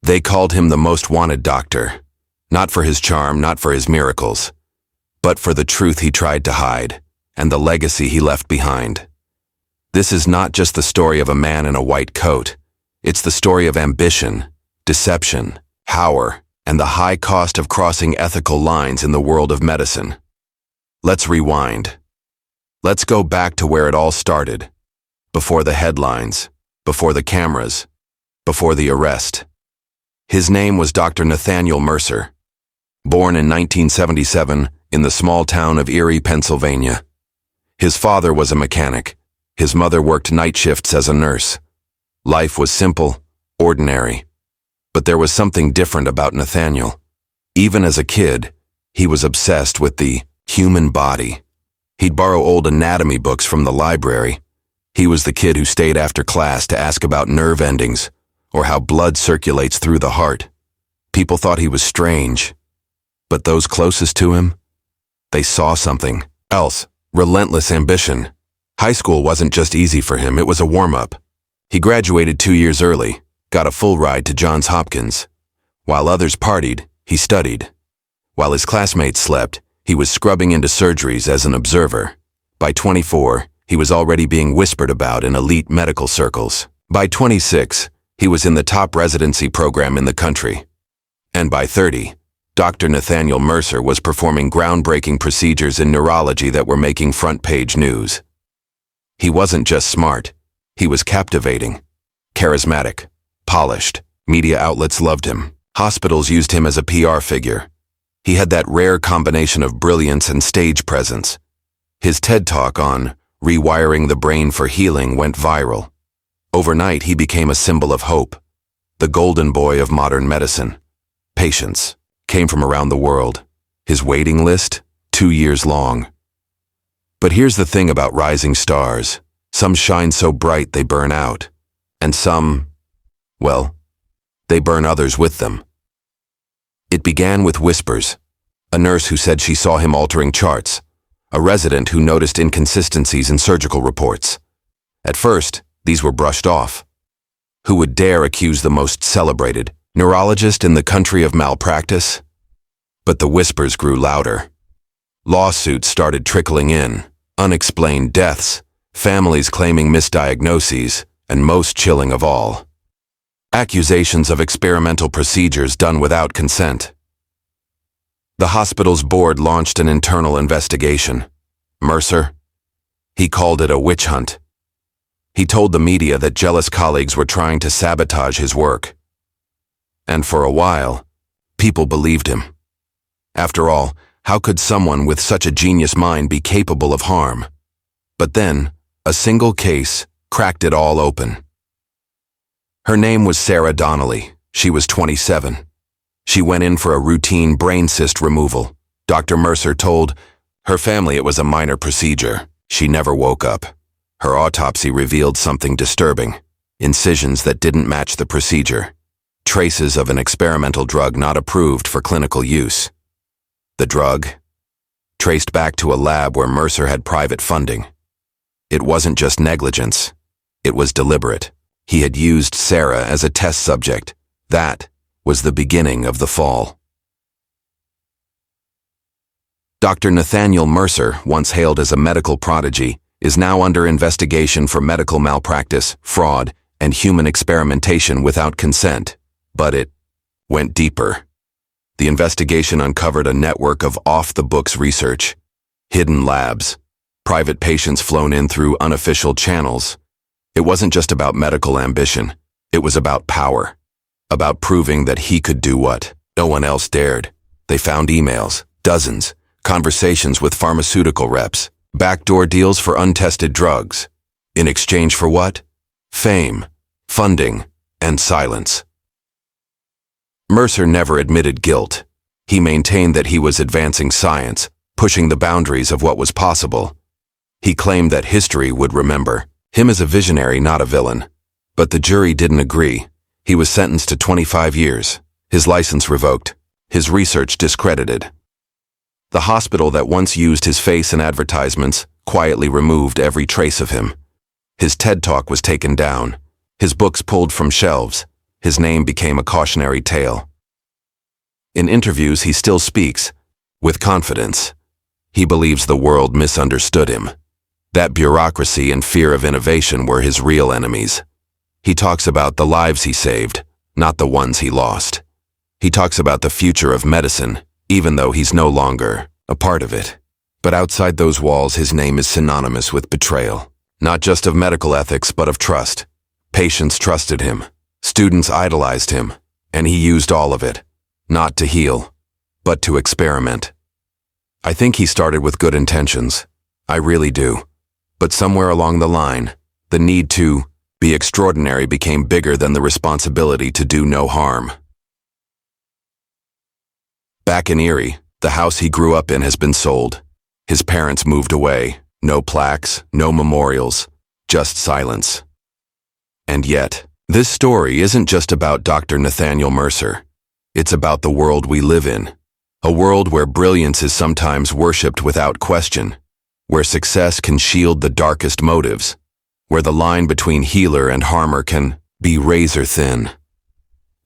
They called him the most wanted doctor, not for his charm, not for his miracles, but for the truth he tried to hide and the legacy he left behind. This is not just the story of a man in a white coat. It's the story of ambition, deception, power, and the high cost of crossing ethical lines in the world of medicine. Let's rewind. Let's go back to where it all started. Before the headlines, before the cameras, before the arrest. His name was Dr. Nathaniel Mercer. Born in 1977 in the small town of Erie, Pennsylvania. His father was a mechanic. His mother worked night shifts as a nurse. Life was simple, ordinary. But there was something different about Nathaniel. Even as a kid, he was obsessed with the human body. He'd borrow old anatomy books from the library. He was the kid who stayed after class to ask about nerve endings or how blood circulates through the heart. People thought he was strange. But those closest to him, they saw something else. Relentless ambition. High school wasn't just easy for him, it was a warm-up. He graduated 2 years early, got a full ride to Johns Hopkins. While others partied, he studied. While his classmates slept, he was scrubbing into surgeries as an observer. By 24, he was already being whispered about in elite medical circles. By 26, he was in the top residency program in the country. And by 30, Dr. Nathaniel Mercer was performing groundbreaking procedures in neurology that were making front-page news. He wasn't just smart, he was captivating, charismatic, polished. Media outlets loved him. Hospitals used him as a PR figure. He had that rare combination of brilliance and stage presence. His TED Talk on rewiring the brain for healing went viral. Overnight, he became a symbol of hope, the golden boy of modern medicine. Patients came from around the world. His waiting list, 2 years long. But here's the thing about rising stars. Some shine so bright they burn out. And some, well, they burn others with them. It began with whispers. A nurse who said she saw him altering charts. A resident who noticed inconsistencies in surgical reports. At first, these were brushed off. Who would dare accuse the most celebrated neurologist in the country of malpractice? But the whispers grew louder. Lawsuits started trickling in, unexplained deaths, families claiming misdiagnoses, and most chilling of all, accusations of experimental procedures done without consent. The hospital's board launched an internal investigation. Mercer, he called it a witch hunt. He told the media that jealous colleagues were trying to sabotage his work. And for a while, people believed him. After all, how could someone with such a genius mind be capable of harm? But then, a single case cracked it all open. Her name was Sarah Donnelly. She was 27. She went in for a routine brain cyst removal. Dr. Mercer told her family it was a minor procedure. She never woke up. Her autopsy revealed something disturbing. Incisions that didn't match the procedure. Traces of an experimental drug not approved for clinical use. The drug traced back to a lab where Mercer had private funding. It wasn't just negligence. It was deliberate. He had used Sarah as a test subject. That was the beginning of the fall. Dr. Nathaniel Mercer, once hailed as a medical prodigy, is now under investigation for medical malpractice, fraud, and human experimentation without consent. But it went deeper. The investigation uncovered a network of off-the-books research, hidden labs, private patients flown in through unofficial channels. It wasn't just about medical ambition. It was about power. About proving that he could do what no one else dared. They found emails, dozens, conversations with pharmaceutical reps, backdoor deals for untested drugs. In exchange for what? Fame, funding, and silence. Mercer never admitted guilt. He maintained that he was advancing science, pushing the boundaries of what was possible. He claimed that history would remember him as a visionary, not a villain. But the jury didn't agree. He was sentenced to 25 years, his license revoked, his research discredited. The hospital that once used his face in advertisements quietly removed every trace of him. His TED Talk was taken down, his books pulled from shelves, his name became a cautionary tale. In interviews, he still speaks, with confidence. He believes the world misunderstood him. That bureaucracy and fear of innovation were his real enemies. He talks about the lives he saved, not the ones he lost. He talks about the future of medicine, even though he's no longer a part of it. But outside those walls, his name is synonymous with betrayal. Not just of medical ethics, but of trust. Patients trusted him. Students idolized him. And he used all of it. Not to heal, but to experiment. I think he started with good intentions. I really do. But somewhere along the line, the need to be extraordinary became bigger than the responsibility to do no harm. Back in Erie, the house he grew up in has been sold. His parents moved away. No plaques, no memorials, just silence. And yet, this story isn't just about Dr. Nathaniel Mercer. It's about the world we live in. A world where brilliance is sometimes worshipped without question, where success can shield the darkest motives, where the line between healer and harmer can be razor thin.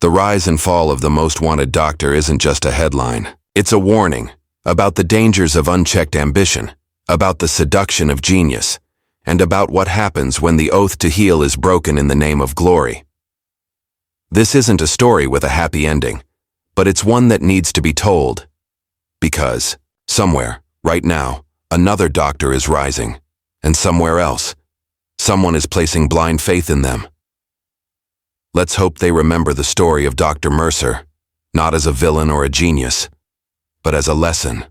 The rise and fall of the most wanted doctor isn't just a headline. It's a warning about the dangers of unchecked ambition, about the seduction of genius, and about what happens when the oath to heal is broken in the name of glory. This isn't a story with a happy ending, but it's one that needs to be told. Because, somewhere, right now, another doctor is rising, and somewhere else, someone is placing blind faith in them. Let's hope they remember the story of Dr. Mercer, not as a villain or a genius, but as a lesson.